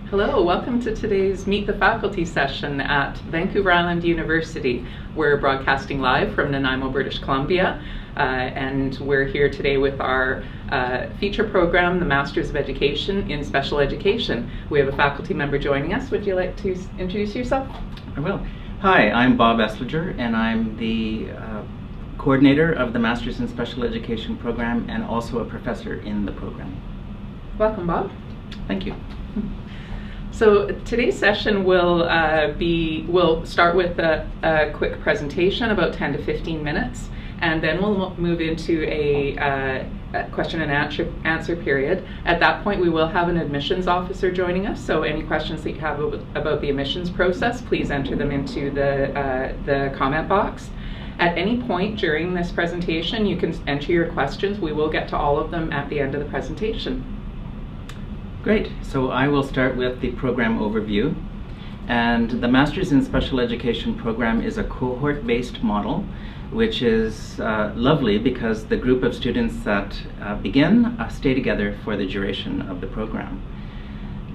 Hello, welcome to today's Meet the Faculty session at Vancouver Island University. We're broadcasting live from Nanaimo, British Columbia, and we're here today with our feature program, the Masters of Education in Special Education. We have a faculty member joining us. Would you like to introduce yourself? I will. Hi, I'm Bob Esliger, and I'm the coordinator of the Masters in Special Education program and also a professor in the program. Welcome, Bob. Thank you. So today's session we'll start with a quick presentation, about 10 to 15 minutes, and then we'll move into a question and answer period. At that point, we will have an admissions officer joining us, so any questions that you have about the admissions process, please enter them into the comment box. At any point during this presentation, you can enter your questions. We will get to all of them at the end of the presentation. Great. So I will start with the program overview. And the Masters in Special Education program is a cohort-based model, which is lovely because the group of students that begin stay together for the duration of the program.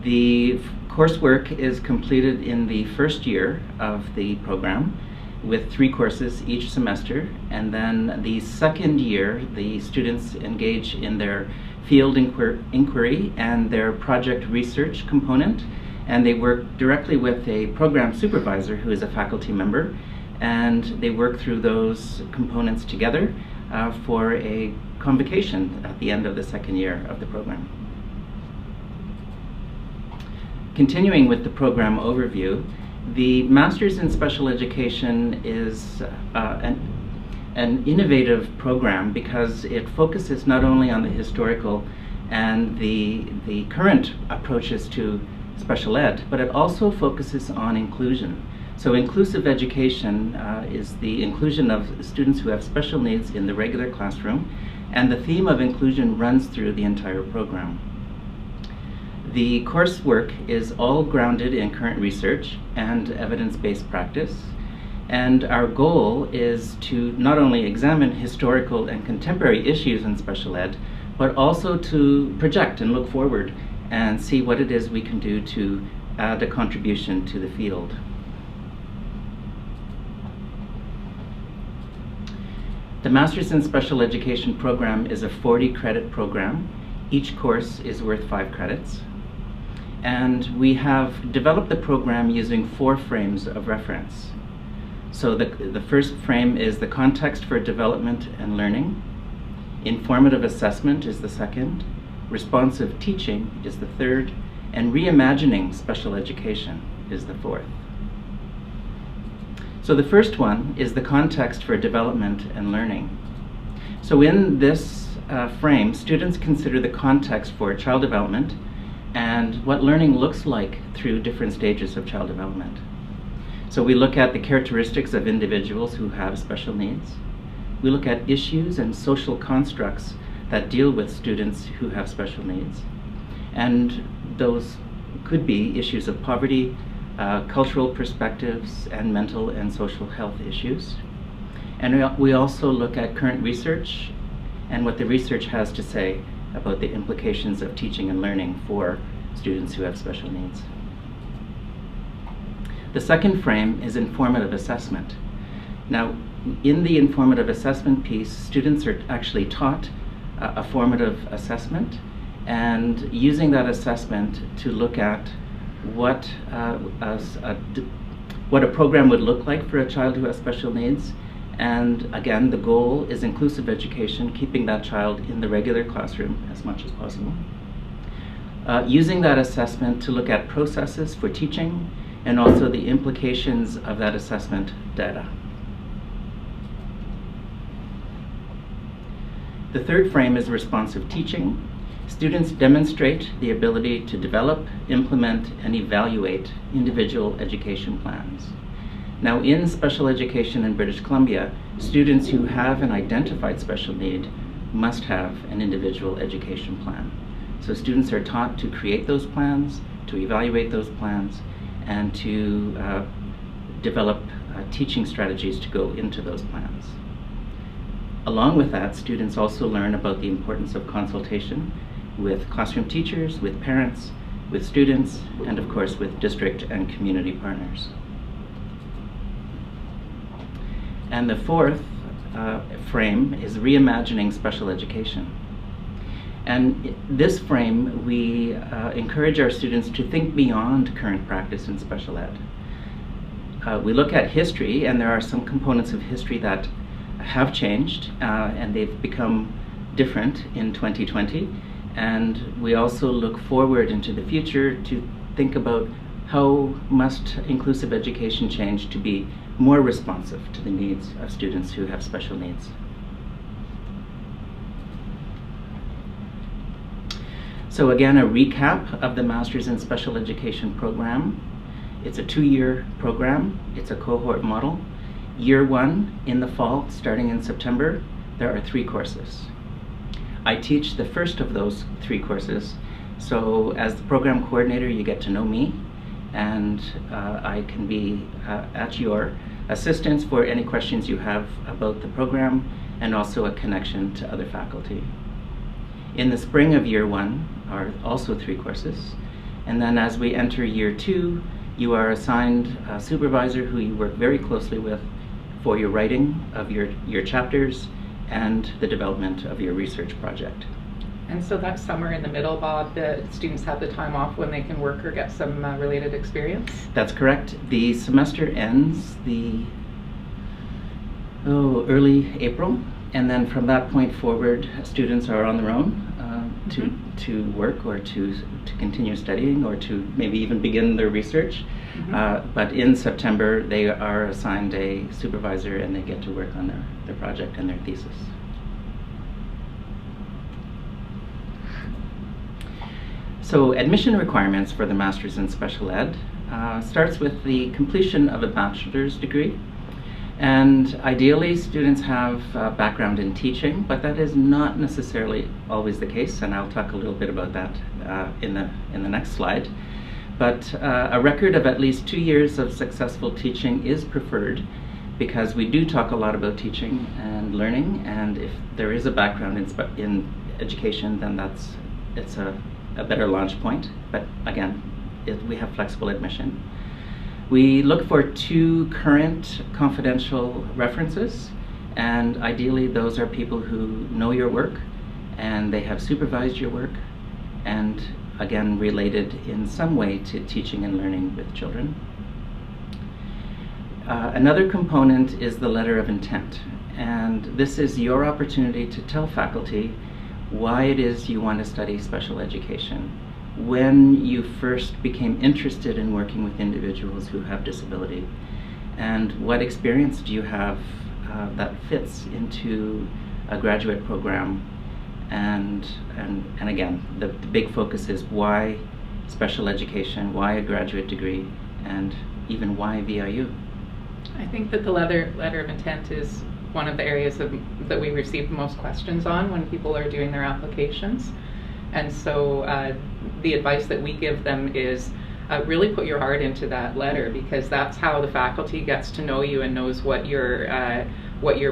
The coursework is completed in the first year of the program with 3 courses each semester, and then the second year the students engage in their field inquiry and their project research component, and they work directly with a program supervisor who is a faculty member, and they work through those components together for a convocation at the end of the second year of the program. Continuing with the program overview, the Masters in Special Education is an innovative program because it focuses not only on the historical and the current approaches to special ed, but it also focuses on inclusion. So inclusive education is the inclusion of students who have special needs in the regular classroom, and the theme of inclusion runs through the entire program. The coursework is all grounded in current research and evidence-based practice. And our goal is to not only examine historical and contemporary issues in special ed, but also to project and look forward and see what it is we can do to add a contribution to the field. The Masters in Special Education program is a 40-credit program. Each course is worth 5 credits. And we have developed the program using 4 frames of reference. So the first frame is the context for development and learning. Informative assessment is the second. Responsive teaching is the third. And reimagining special education is the fourth. So the first one is the context for development and learning. So in this frame, students consider the context for child development and what learning looks like through different stages of child development. So we look at the characteristics of individuals who have special needs. We look at issues and social constructs that deal with students who have special needs. And those could be issues of poverty, cultural perspectives, and mental and social health issues. And we also look at current research and what the research has to say about the implications of teaching and learning for students who have special needs. The second frame is informative assessment. Now, in the informative assessment piece, students are actually taught a formative assessment, and using that assessment to look at what a program would look like for a child who has special needs. And again, the goal is inclusive education, keeping that child in the regular classroom as much as possible. Using that assessment to look at processes for teaching and also the implications of that assessment data. The third frame is responsive teaching. Students demonstrate the ability to develop, implement, and evaluate individual education plans. Now, in special education in British Columbia, students who have an identified special need must have an individual education plan. So students are taught to create those plans, to evaluate those plans, and to develop teaching strategies to go into those plans. Along with that, students also learn about the importance of consultation with classroom teachers, with parents, with students, and of course with district and community partners. And the fourth frame is reimagining special education. And in this frame, we encourage our students to think beyond current practice in special ed. We look at history, and there are some components of history that have changed, and they've become different in 2020. And we also look forward into the future to think about how must inclusive education change to be more responsive to the needs of students who have special needs. So again, a recap of the Masters in Special Education program. It's a 2-year program. It's a cohort model. Year 1 in the fall, starting in September, there are 3 courses. I teach the first of those 3 courses. So as the program coordinator, you get to know me, and I can be at your assistance for any questions you have about the program, and also a connection to other faculty. In the spring of year 1 are also 3 courses, and then as we enter year 2, you are assigned a supervisor who you work very closely with for your writing of your chapters and the development of your research project. And so that summer in the middle, Bob, the students have the time off when they can work or get some related experience? That's correct. The semester ends early April, and then from that point forward, students are on their own to work or to continue studying or to maybe even begin their research. But in September, they are assigned a supervisor and they get to work on their project and their thesis. So admission requirements for the Masters in Special Ed starts with the completion of a bachelor's degree. And ideally, students have a background in teaching, but that is not necessarily always the case, and I'll talk a little bit about that in the next slide. But a record of at least 2 years of successful teaching is preferred, because we do talk a lot about teaching and learning, and if there is a background in education, then it's a better launch point. But again, we have flexible admission. We look for 2 current confidential references, and ideally those are people who know your work and they have supervised your work and again related in some way to teaching and learning with children. Another component is the letter of intent, and this is your opportunity to tell faculty why it is you want to study special education, when you first became interested in working with individuals who have disability, and what experience do you have that fits into a graduate program, and again, the big focus is why special education, why a graduate degree, and even why VIU. I think that the letter of intent is one of the areas that we receive the most questions on when people are doing their applications. And so the advice that we give them is really put your heart into that letter, because that's how the faculty gets to know you and knows what your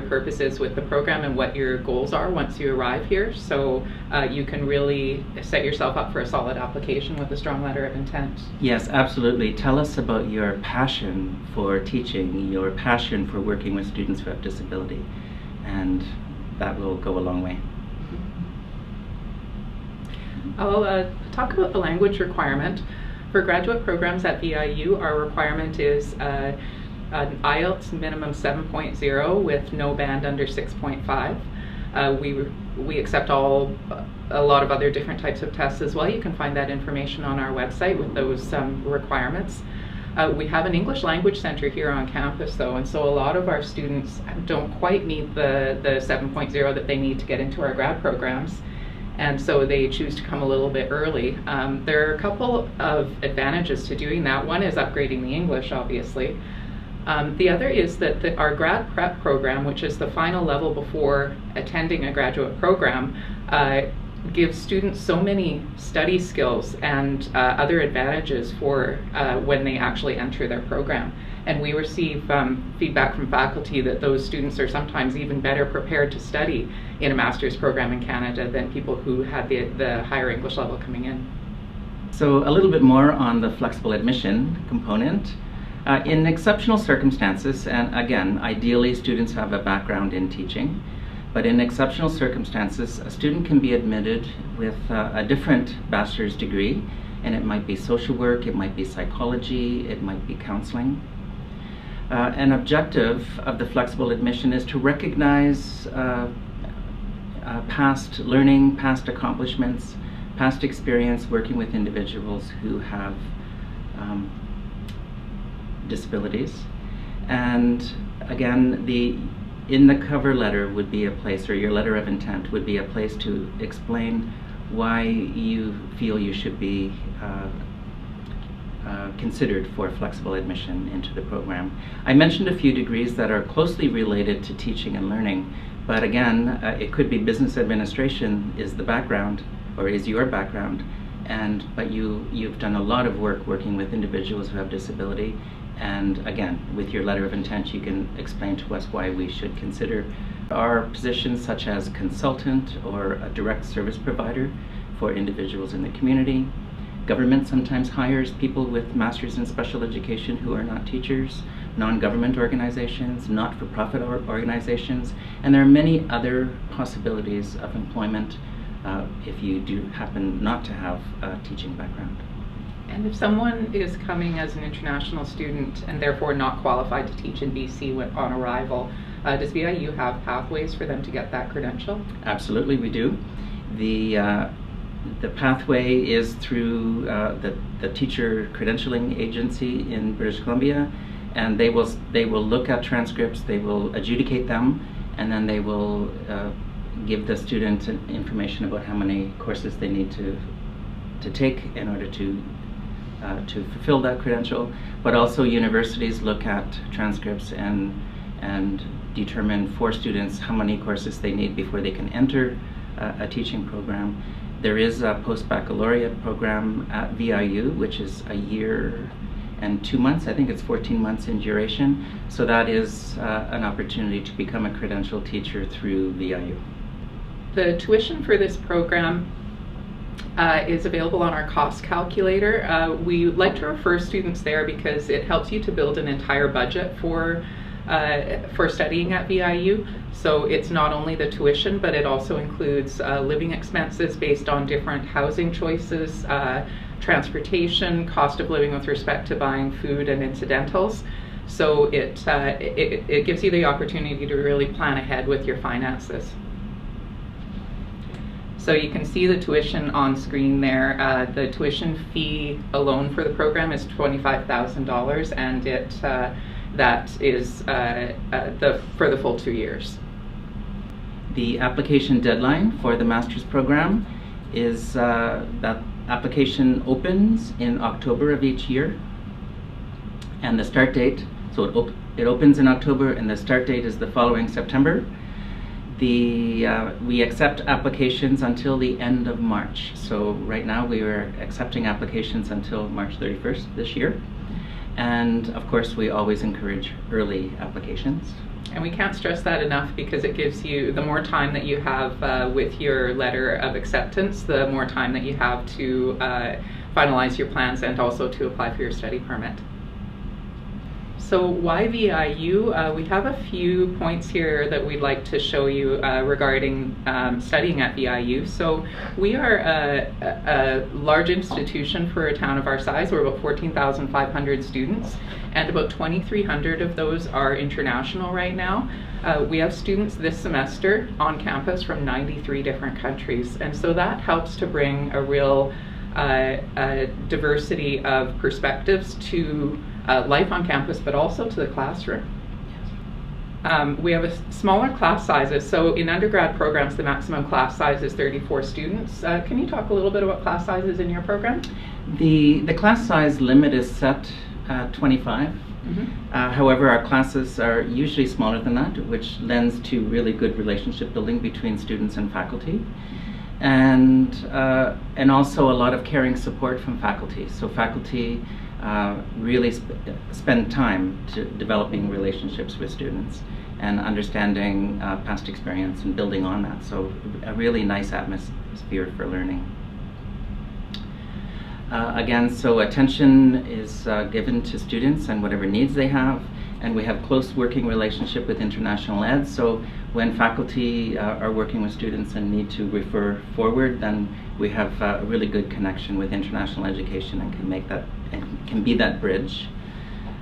purpose is with the program and what your goals are once you arrive here. So you can really set yourself up for a solid application with a strong letter of intent. Yes, absolutely. Tell us about your passion for teaching, your passion for working with students who have disability, and that will go a long way. I'll talk about the language requirement. For graduate programs at VIU, our requirement is an IELTS minimum 7.0 with no band under 6.5. We accept a lot of other different types of tests as well. You can find that information on our website with those requirements. We have an English language center here on campus though, and so a lot of our students don't quite meet the 7.0 that they need to get into our grad programs. And so they choose to come a little bit early. There are a couple of advantages to doing that. One is upgrading the English, obviously. The other is that our grad prep program, which is the final level before attending a graduate program, gives students so many study skills and other advantages for when they actually enter their program. And we receive feedback from faculty that those students are sometimes even better prepared to study in a master's program in Canada than people who had the higher English level coming in. So a little bit more on the flexible admission component. In exceptional circumstances, and again, ideally students have a background in teaching, but in exceptional circumstances, a student can be admitted with a different bachelor's degree, and it might be social work, it might be psychology, it might be counseling. An objective of the flexible admission is to recognize past learning, past accomplishments, past experience working with individuals who have disabilities. And again, in the cover letter would be a place, or your letter of intent would be a place to explain why you feel you should be considered for flexible admission into the program. I mentioned a few degrees that are closely related to teaching and learning, but again, it could be business administration is the background, or is your background, but you've done a lot of work working with individuals who have disability, and again, with your letter of intent, you can explain to us why we should consider our positions such as consultant or a direct service provider for individuals in the community. Government sometimes hires people with masters in special education who are not teachers, non-government organizations, not-for-profit organizations, and there are many other possibilities of employment if you do happen not to have a teaching background. And if someone is coming as an international student and therefore not qualified to teach in BC on arrival, does VIU have pathways for them to get that credential? Absolutely, we do. The pathway is through the teacher credentialing agency in British Columbia, and they will look at transcripts, they will adjudicate them, and then they will give the student information about how many courses they need to take in order to fulfill that credential. But also universities look at transcripts and determine for students how many courses they need before they can enter a teaching program. There is a post-baccalaureate program at VIU, which is a year and 2 months. I think it's 14 months in duration. So that is an opportunity to become a credentialed teacher through VIU. The tuition for this program is available on our cost calculator. We like to refer students there because it helps you to build an entire budget for studying at VIU. So it's not only the tuition, but it also includes living expenses based on different housing choices, transportation, cost of living with respect to buying food and incidentals. So it gives you the opportunity to really plan ahead with your finances. So you can see the tuition on screen there. The tuition fee alone for the program is $25,000, and that is for the full 2 years. The application deadline for the master's program is that application opens in October of each year, and the start date, so it opens in October and the start date is the following September. We accept applications until the end of March. So right now we are accepting applications until March 31st this year. And of course we always encourage early applications. And we can't stress that enough, because it gives you, the more time that you have with your letter of acceptance, the more time that you have to finalize your plans and also to apply for your study permit. So why VIU? We have a few points here that we'd like to show you regarding studying at VIU. So we are a large institution for a town of our size. We're about 14,500 students, and about 2,300 of those are international right now. We have students this semester on campus from 93 different countries, and so that helps to bring a real diversity of perspectives to life on campus, but also to the classroom. We have smaller class sizes. So in undergrad programs, the maximum class size is 34 students. Can you talk a little bit about class sizes in your program? The class size limit is set at 25. Mm-hmm. However, our classes are usually smaller than that, which lends to really good relationship building between students and faculty. And also a lot of caring support from faculty. So faculty really spend time developing relationships with students and understanding past experience and building on that. So a really nice atmosphere for learning. Again, so attention is given to students and whatever needs they have, and we have close working relationship with international ed. So when faculty are working with students and need to refer forward, then we have a really good connection with international education and can make that and can be that bridge.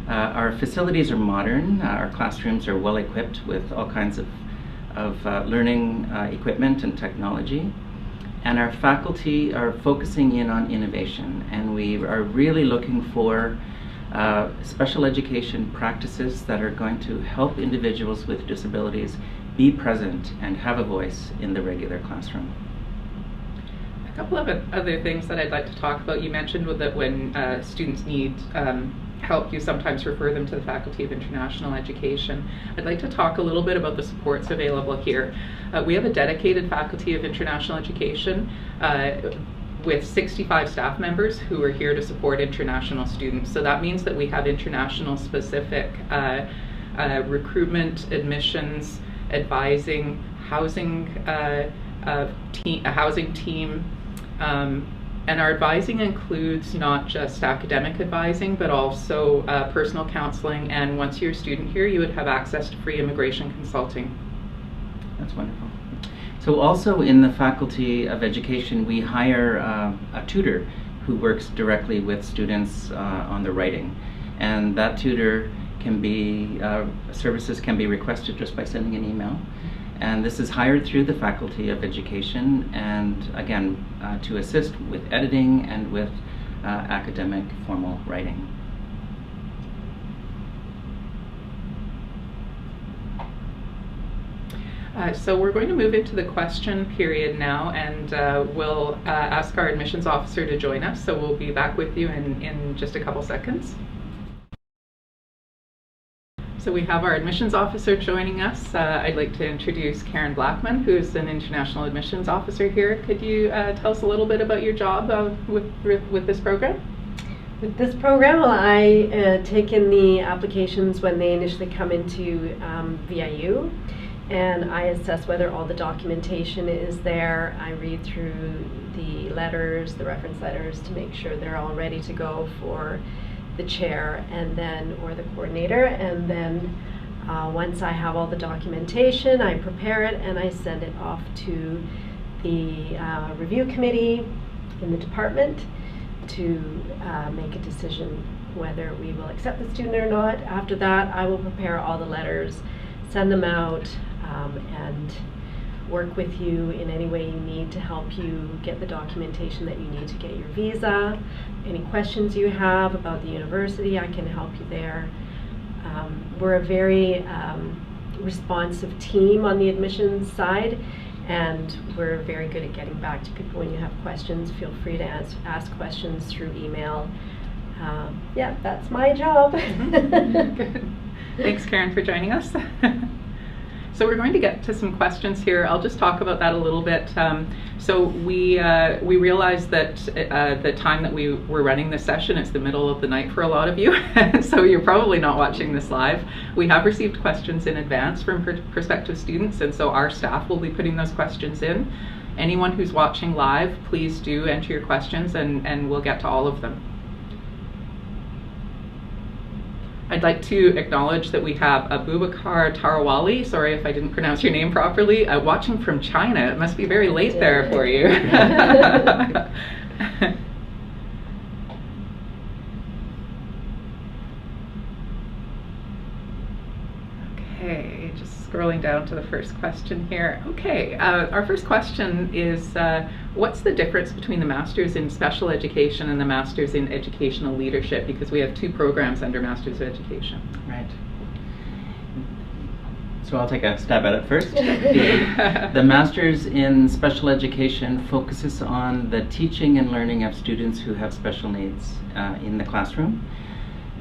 Our facilities are modern. Our classrooms are well equipped with all kinds of learning equipment and technology. And our faculty are focusing in on innovation, and we are really looking for special education practices that are going to help individuals with disabilities be present and have a voice in the regular classroom. A couple of other things that I'd like to talk about. You mentioned that when students need help, you sometimes refer them to the Faculty of International Education. I'd like to talk a little bit about the supports available here. We have a dedicated Faculty of International Education with 65 staff members who are here to support international students. So that means that we have international specific recruitment, admissions, advising, housing, a housing team, and our advising includes not just academic advising, but also personal counseling. And once you're a student here, you would have access to free immigration consulting. That's wonderful. So also in the Faculty of Education, we hire a tutor who works directly with students on the writing. And that tutor can be, services can be requested just by sending an email. And this is hired through the Faculty of Education, and again, to assist with editing and with academic formal writing. So we're going to move into the question period now, and we'll ask our admissions officer to join us. So we'll be back with you in just a couple seconds. So we have our admissions officer joining us. I'd like to introduce Karen Blackman, who's an international admissions officer here. Could you tell us a little bit about your job with this program? With this program, I take in the applications when they initially come into VIU, and I assess whether all the documentation is there. I read through the letters, the reference letters, to make sure they're all ready to go for the chair and then or the coordinator, and then once I have all the documentation, I prepare it and I send it off to the review committee in the department to make a decision whether we will accept the student or not. After that, I will prepare all the letters, send them out, and work with you in any way you need to help you get the documentation that you need to get your visa. Any questions you have about the university, I can help you there. We're a very responsive team on the admissions side, and we're very good at getting back to people when you have questions. Feel free to ask questions through email. Yeah, that's my job. Good. Thanks, Karen, for joining us. So we're going to get to some questions here. I'll just talk about that a little bit. So we realized that the time that we were running this session, it's the middle of the night for a lot of you, so you're probably not watching this live. We have received questions in advance from prospective students, and so our staff will be putting those questions in. Anyone who's watching live, please do enter your questions, and we'll get to all of them. I'd like to acknowledge that we have Abubakar Tarawali, sorry if I didn't pronounce your name properly, watching from China. It must be very late there for you. Okay, just scrolling down to the first question here. Okay, our first question is, what's the difference between the Masters in Special Education and the Masters in Educational Leadership? Because we have two programs under Masters of Education. Right. So I'll take a stab at it first. The Masters in Special Education focuses on the teaching and learning of students who have special needs in the classroom.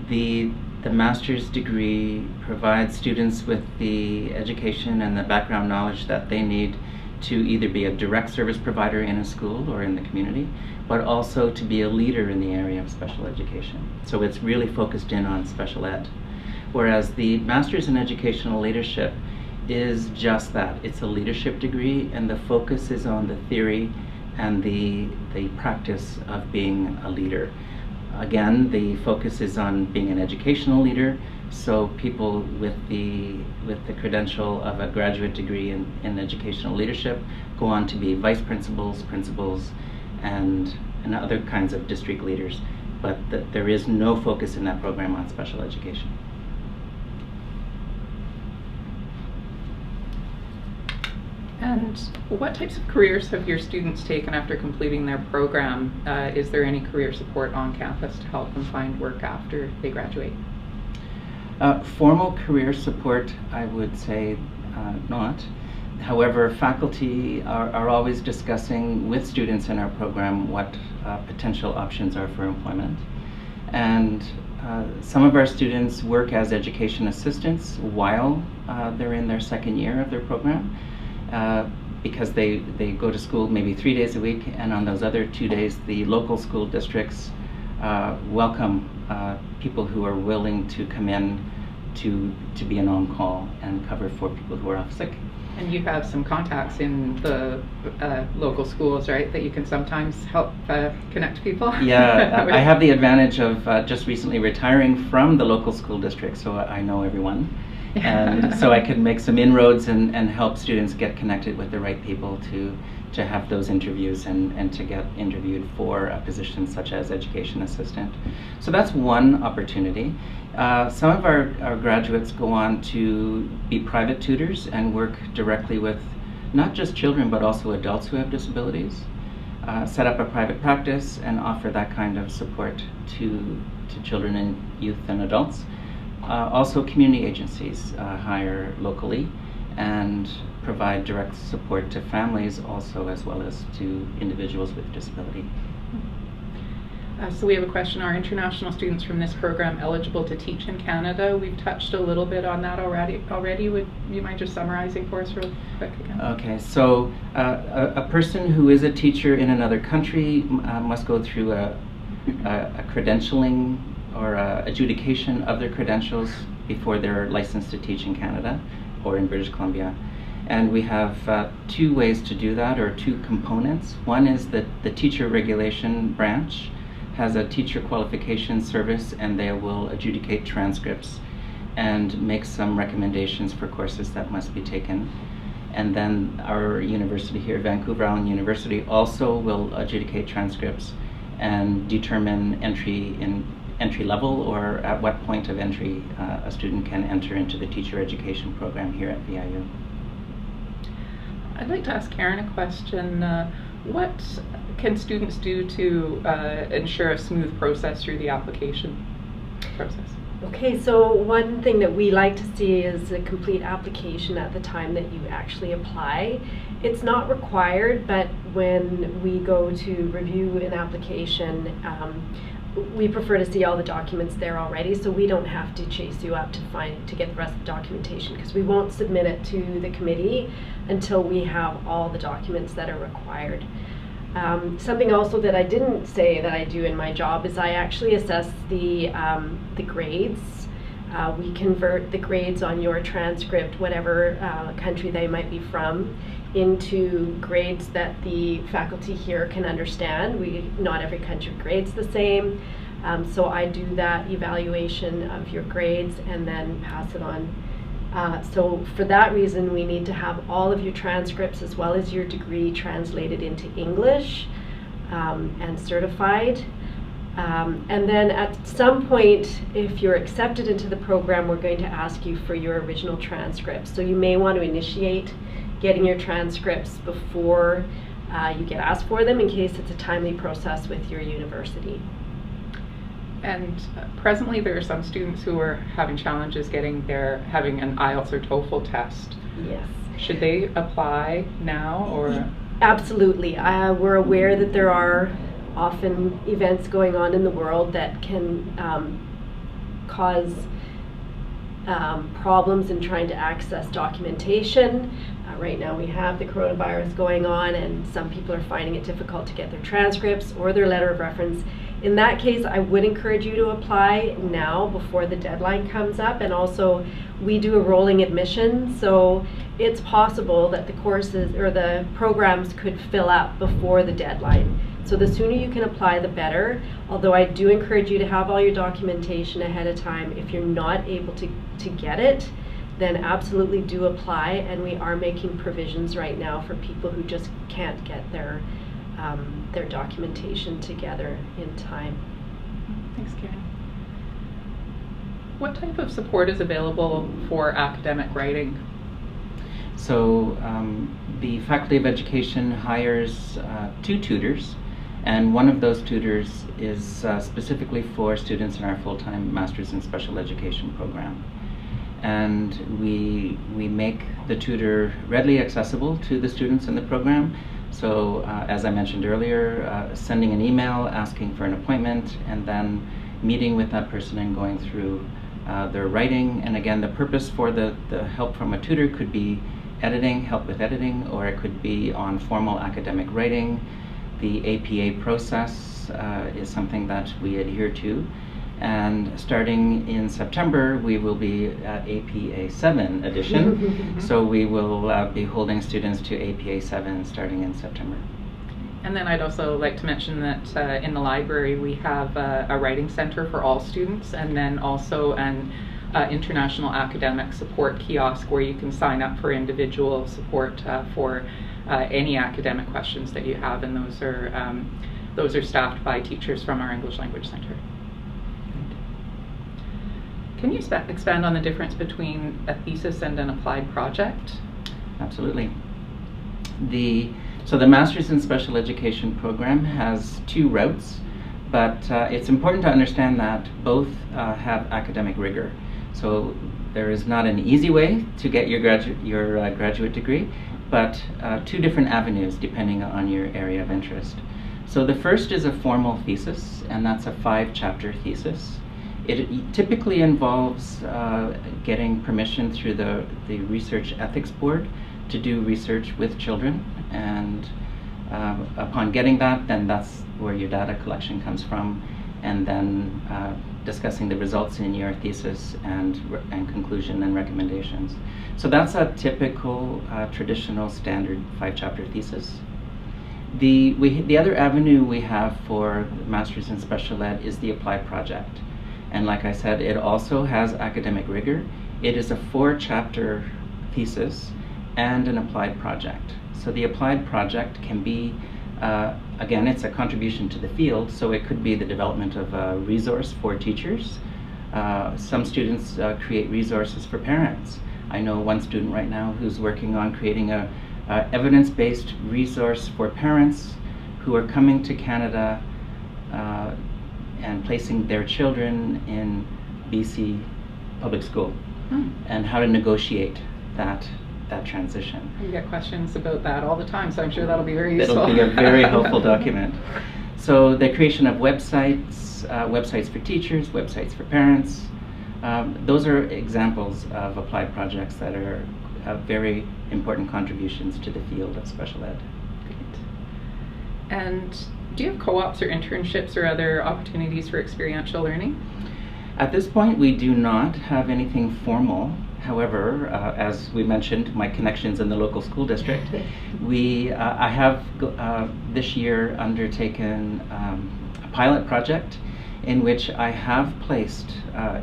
The master's degree provides students with the education and the background knowledge that they need to either be a direct service provider in a school or in the community, but also to be a leader in the area of special education. So it's really focused in on special ed. Whereas the Master's in Educational Leadership is just that. It's a leadership degree, and the focus is on the theory and the practice of being a leader. Again, the focus is on being an educational leader, so people with the credential of a graduate degree in educational leadership go on to be vice principals, principals, and other kinds of district leaders. But there is no focus in that program on special education. And what types of careers have your students taken after completing their program? Is there any career support on campus to help them find work after they graduate? Formal career support, I would say not. However, faculty are always discussing with students in our program what potential options are for employment. And some of our students work as education assistants while they're in their second year of their program. Because they go to school maybe 3 days a week, and on those other 2 days the local school districts welcome people who are willing to come in to be an on-call and cover for people who are off sick. And you have some contacts in the local schools, right, that you can sometimes help connect people? Yeah, I have the advantage of just recently retiring from the local school district, so I know everyone. And so I can make some inroads and help students get connected with the right people to have those interviews and to get interviewed for a position such as education assistant. So that's one opportunity. Some of our graduates go on to be private tutors and work directly with not just children but also adults who have disabilities. Set up a private practice and offer that kind of support to children and youth and adults. Also, community agencies hire locally and provide direct support to families also, as well as to individuals with disability. So we have a question: are international students from this program eligible to teach in Canada? We've touched a little bit on that already. Would you mind just summarizing for us real quick again? Okay, so a person who is a teacher in another country must go through a credentialing or adjudication of their credentials before they're licensed to teach in Canada or in British Columbia. And we have two ways to do that, or two components. One is that the teacher regulation branch has a teacher qualification service, and they will adjudicate transcripts and make some recommendations for courses that must be taken. And then our university here, Vancouver Island University, also will adjudicate transcripts and determine entry level, or at what point of entry a student can enter into the teacher education program here at VIU. I'd like to ask Karen a question. What can students do to ensure a smooth process through the application process? Okay, so one thing that we like to see is a complete application at the time that you actually apply. It's not required, but when we go to review an application, we prefer to see all the documents there already, so we don't have to chase you up to get the rest of the documentation, because we won't submit it to the committee until we have all the documents that are required. Something also that I didn't say that I do in my job is I actually assess the grades. We convert the grades on your transcript, whatever country they might be from, into grades that the faculty here can understand. Not every country grades the same, so I do that evaluation of your grades and then pass it on. So for that reason, we need to have all of your transcripts as well as your degree translated into English and certified. And then at some point, if you're accepted into the program, we're going to ask you for your original transcripts. So you may want to initiate getting your transcripts before you get asked for them, in case it's a timely process with your university. And presently there are some students who are having challenges having an IELTS or TOEFL test. Yes. Should they apply now, or? Absolutely. We're aware that there are often events going on in the world that can cause problems in trying to access documentation. Right now we have the coronavirus going on, and some people are finding it difficult to get their transcripts or their letter of reference. In that case, I would encourage you to apply now before the deadline comes up. And also, we do a rolling admission, so it's possible that the courses or the programs could fill up before the deadline. So the sooner you can apply, the better. Although I do encourage you to have all your documentation ahead of time. If you're not able to get it, then absolutely do apply. And we are making provisions right now for people who just can't get their documentation together in time. Thanks, Karen. What type of support is available for academic writing? So the Faculty of Education hires 2 tutors, and one of those tutors is specifically for students in our full-time Masters in Special Education program. And we make the tutor readily accessible to the students in the program. So as I mentioned earlier, sending an email, asking for an appointment, and then meeting with that person and going through their writing. And again, the purpose for the help from a tutor could be editing, help with editing, or it could be on formal academic writing. The APA process is something that we adhere to. And starting in September, we will be at APA 7 edition. So we will be holding students to APA 7 starting in September. And then I'd also like to mention that in the library we have a writing center for all students, and then also an international academic support kiosk where you can sign up for individual support for any academic questions that you have, and those are staffed by teachers from our English Language Center. Can you expand on the difference between a thesis and an applied project? Absolutely. So the Masters in Special Education program has 2 routes, but it's important to understand that both have academic rigor. So there is not an easy way to get your graduate degree, but 2 different avenues depending on your area of interest. So the first is a formal thesis, and that's a 5-chapter thesis. It typically involves getting permission through the Research Ethics Board to do research with children, and upon getting that, then that's where your data collection comes from, and then discussing the results in your thesis and conclusion and recommendations. So that's a typical traditional standard 5-chapter thesis. The other avenue we have for Masters in Special Ed is the applied project. And like I said, it also has academic rigor. It is a 4-chapter thesis and an applied project. So the applied project can be, again, it's a contribution to the field, so it could be the development of a resource for teachers. Some students create resources for parents. I know one student right now who's working on creating a evidence-based resource for parents who are coming to Canada and placing their children in BC public school, and how to negotiate that transition. You get questions about that all the time, so I'm sure that'll be very useful. That'll be a very helpful document. So the creation of websites, websites for teachers, websites for parents, those are examples of applied projects that are very important contributions to the field of special ed. Great. And do you have co-ops or internships or other opportunities for experiential learning? At this point, we do not have anything formal. However, as we mentioned, my connections in the local school district, I have this year undertaken a pilot project in which I have placed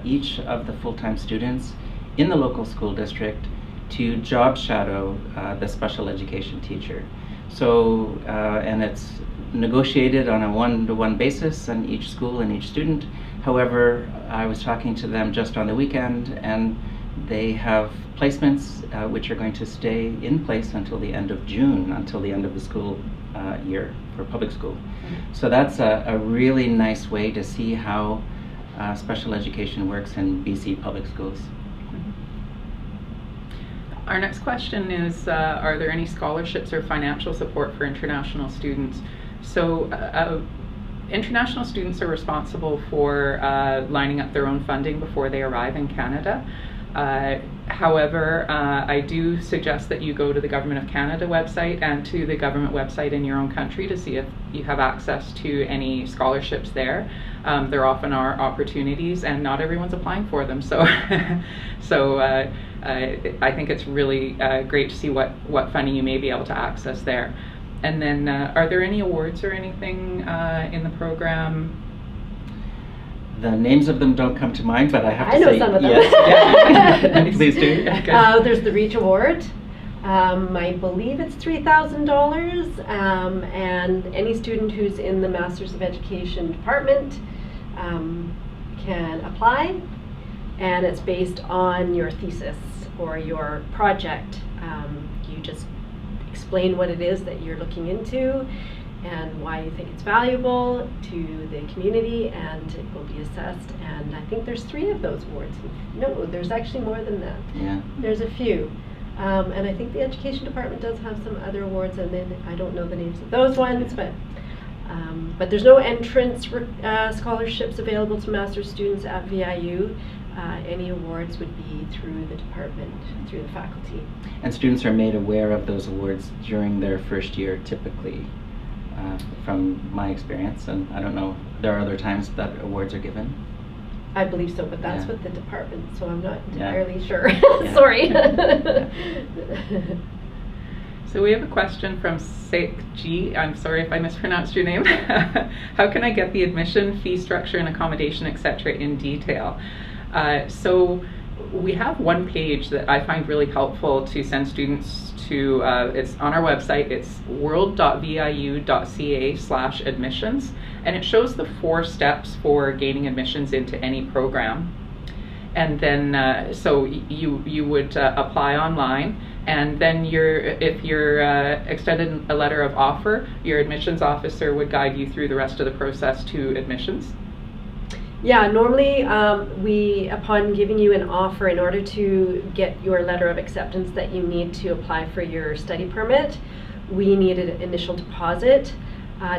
each of the full-time students in the local school district to job shadow the special education teacher. So, and it's negotiated on a one-to-one basis on each school and each student. However, I was talking to them just on the weekend, and they have placements which are going to stay in place until the end of June, until the end of the school year for public school. So that's a really nice way to see how special education works in BC public schools. Our next question is, are there any scholarships or financial support for international students? So international students are responsible for lining up their own funding before they arrive in Canada. However, I do suggest that you go to the Government of Canada website and to the government website in your own country to see if you have access to any scholarships there. There often are opportunities, and not everyone's applying for them. So, I think it's really great to see what funding you may be able to access there. And then, are there any awards or anything in the program? The names of them don't come to mind, but I have to I know say some of them. yes. Please do. There's the REACH Award. I believe it's $3,000, and any student who's in the Masters of Education department can apply, and it's based on your thesis or your project. You just explain what it is that you're looking into and why you think it's valuable to the community, and it will be assessed. And I think there's 3 of those awards. No, there's actually more than that. Yeah. There's a few. And I think the education department does have some other awards, and then I don't know the names of those ones, but there's no entrance scholarships available to master's students at VIU. Any awards would be through the department, through the faculty. And students are made aware of those awards during their first year, typically, from my experience. And I don't know, there are other times that awards are given. I believe so, but that's with the department, so I'm not Yeah. entirely sure. Yeah. Sorry. Yeah. So we have a question from Sekji. I'm sorry if I mispronounced your name. How can I get the admission, fee structure, and accommodation, etc. in detail? So we have one page that I find really helpful to send students to. It's on our website. It's world.viu.ca/admissions, and it shows the 4 steps for gaining admissions into any program. And then, so you would apply online, and then if you're extended a letter of offer, your admissions officer would guide you through the rest of the process to admissions. Yeah, normally upon giving you an offer, in order to get your letter of acceptance that you need to apply for your study permit, we need an initial deposit.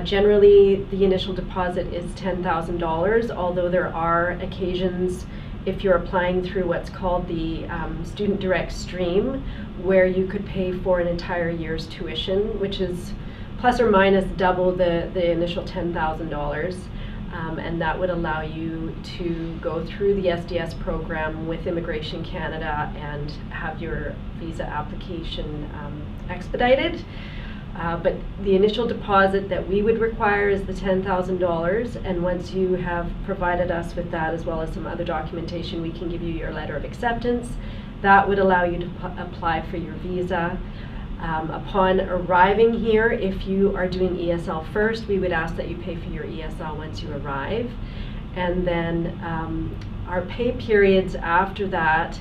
Generally, the initial deposit is $10,000, although there are occasions, if you're applying through what's called the Student Direct Stream, where you could pay for an entire year's tuition, which is plus or minus double the initial $10,000. And that would allow you to go through the SDS program with Immigration Canada and have your visa application expedited. But the initial deposit that we would require is the $10,000, and once you have provided us with that as well as some other documentation, we can give you your letter of acceptance. That would allow you to apply for your visa. Upon arriving here, if you are doing ESL first, we would ask that you pay for your ESL once you arrive. And then our pay periods after that,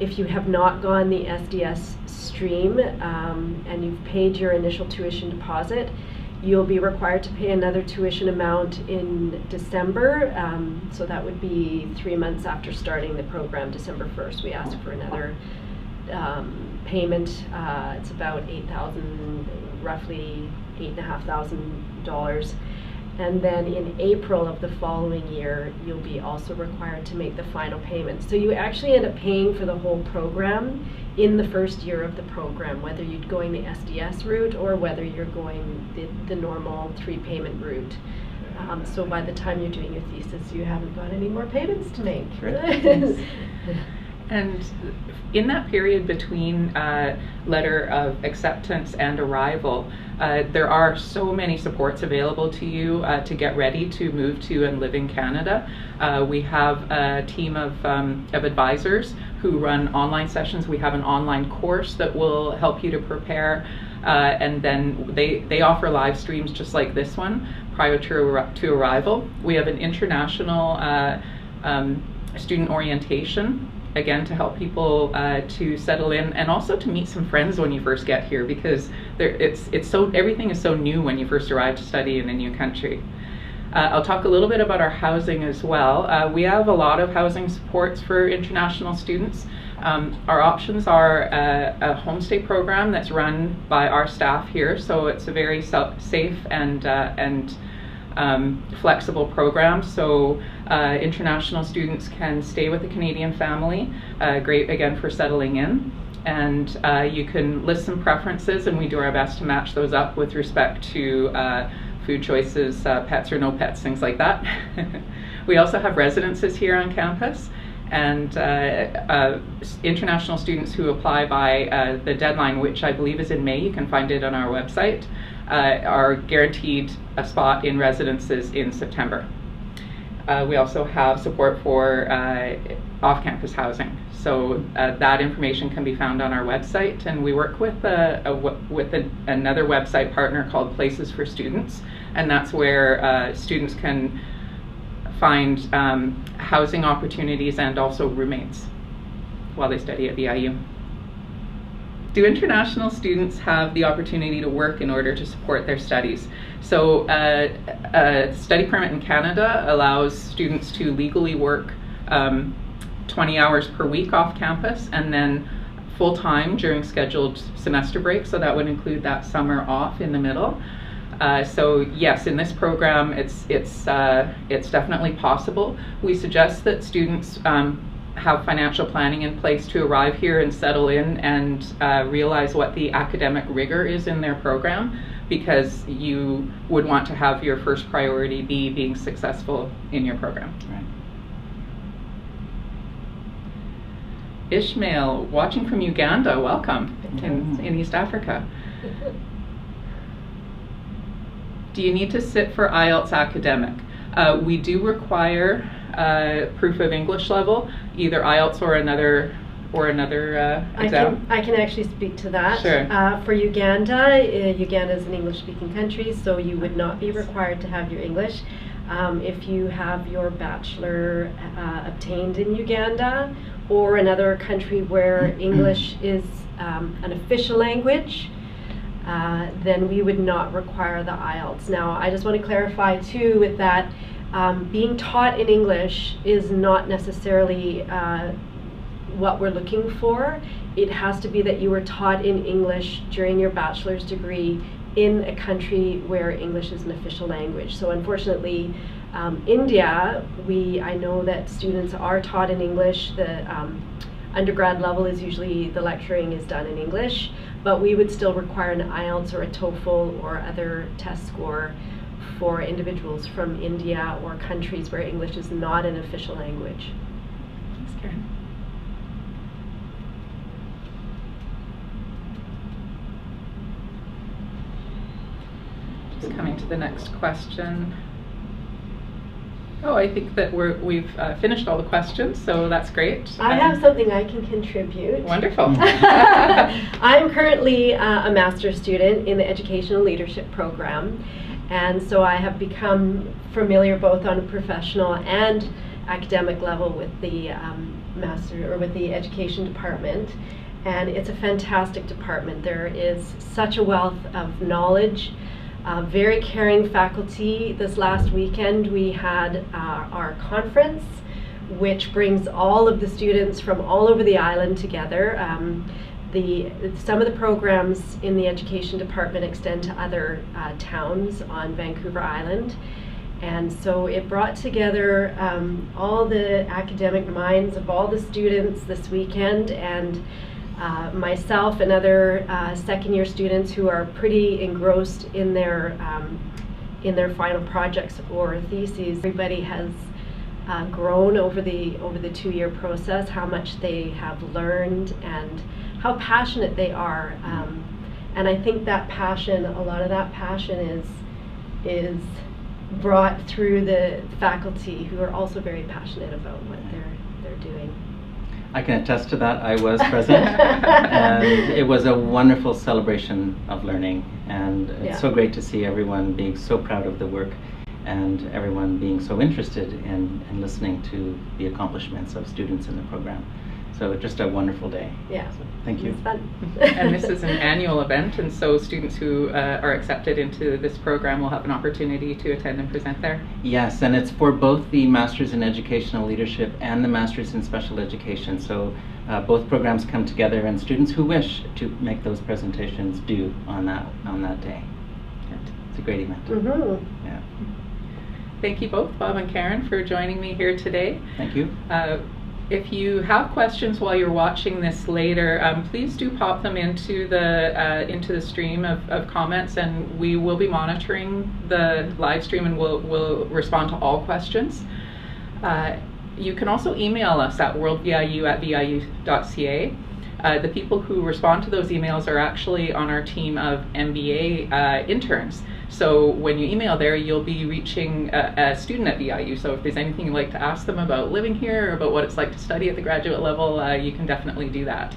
if you have not gone the SDS stream and you've paid your initial tuition deposit, you'll be required to pay another tuition amount in December. So that would be 3 months after starting the program, December 1st. We ask for another payment. It's about roughly $8,500. And then in April of the following year, you'll be also required to make the final payment. So you actually end up paying for the whole program in the first year of the program, whether you're going the SDS route or whether you're going the normal 3-payment route. So by the time you're doing your thesis, you haven't got any more payments to make. Right. And in that period between letter of acceptance and arrival, there are so many supports available to you to get ready to move to and live in Canada. We have a team of advisors who run online sessions. We have an online course that will help you to prepare, and then they offer live streams just like this one prior to arrival. We have an international student orientation, again, to help people to settle in and also to meet some friends when you first get here, because everything is so new when you first arrive to study in a new country. I'll talk a little bit about our housing as well. We have a lot of housing supports for international students. Our options are a homestay program that's run by our staff here, so it's a very safe and flexible program. So international students can stay with a Canadian family, great again for settling in, and you can list some preferences, and we do our best to match those up with respect to food choices, pets or no pets, things like that. We also have residences here on campus, And international students who apply by the deadline, which I believe is in May, you can find it on our website, are guaranteed a spot in residences in September. We also have support for off-campus housing. So that information can be found on our website, and we work with another website partner called Places for Students, and that's where students can find housing opportunities and also roommates while they study at VIU. Do international students have the opportunity to work in order to support their studies? So a study permit in Canada allows students to legally work 20 hours per week off campus and then full-time during scheduled semester breaks, so that would include that summer off in the middle. So yes, in this program, it's definitely possible. We suggest that students have financial planning in place to arrive here and settle in and realize what the academic rigor is in their program, because you would want to have your first priority be being successful in your program. Right. Ishmael, watching from Uganda, welcome in East Africa. Do you need to sit for IELTS academic? We do require proof of English level, either IELTS or another exam. I can actually speak to that. Sure. For Uganda, Uganda is an English-speaking country, so you would not be required to have your English. If you have your bachelor obtained in Uganda or another country where English is an official language, then we would not require the IELTS. Now, I just want to clarify too with that, being taught in English is not necessarily what we're looking for. It has to be that you were taught in English during your bachelor's degree in a country where English is an official language. So unfortunately, India, I know that students are taught in English. The undergrad level is usually, the lecturing is done in English, but we would still require an IELTS or a TOEFL or other test score for individuals from India or countries where English is not an official language. Thanks, Karen. Just coming to the next question. Oh, I think that we've finished all the questions, so that's great. I have something I can contribute. Wonderful. I'm currently a master's student in the Educational Leadership Program, and so I have become familiar both on a professional and academic level with the with the education department, and it's a fantastic department. There is such a wealth of knowledge. Very caring faculty. This last weekend we had our conference, which brings all of the students from all over the island together. Some of the programs in the education department extend to other towns on Vancouver Island, and so it brought together all the academic minds of all the students this weekend, and myself and other second-year students who are pretty engrossed in their final projects or theses. Everybody has grown over the 2-year process, how much they have learned and how passionate they are. And I think that passion, a lot of that passion is brought through the faculty, who are also very passionate about what they're doing. I can attest to that. I was present, and it was a wonderful celebration of learning, and it's so great to see everyone being so proud of the work and everyone being so interested in listening to the accomplishments of students in the program. So just a wonderful day. Yeah. So thank you. It's fun. And this is an annual event, and so students who are accepted into this program will have an opportunity to attend and present there. Yes, and it's for both the Masters in Educational Leadership and the Masters in Special Education. So both programs come together, and students who wish to make those presentations do on that day. It's a great event. Mm-hmm. Yeah. Thank you both, Bob and Karen, for joining me here today. Thank you. If you have questions while you're watching this later, please do pop them into the stream of comments, and we will be monitoring the live stream, and we'll respond to all questions. You can also email us at worldviu@viu.ca. The people who respond to those emails are actually on our team of MBA interns. So when you email there, you'll be reaching a student at VIU. So if there's anything you'd like to ask them about living here or about what it's like to study at the graduate level, you can definitely do that.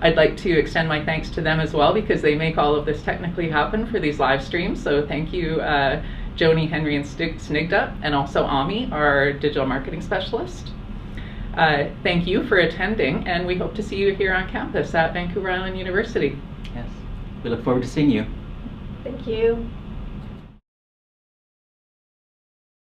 I'd like to extend my thanks to them as well, because they make all of this technically happen for these live streams. So thank you, Joni, Henry, and Snigda, and also Ami, our digital marketing specialist. Thank you for attending, and we hope to see you here on campus at Vancouver Island University. Yes, we look forward to seeing you. Thank you.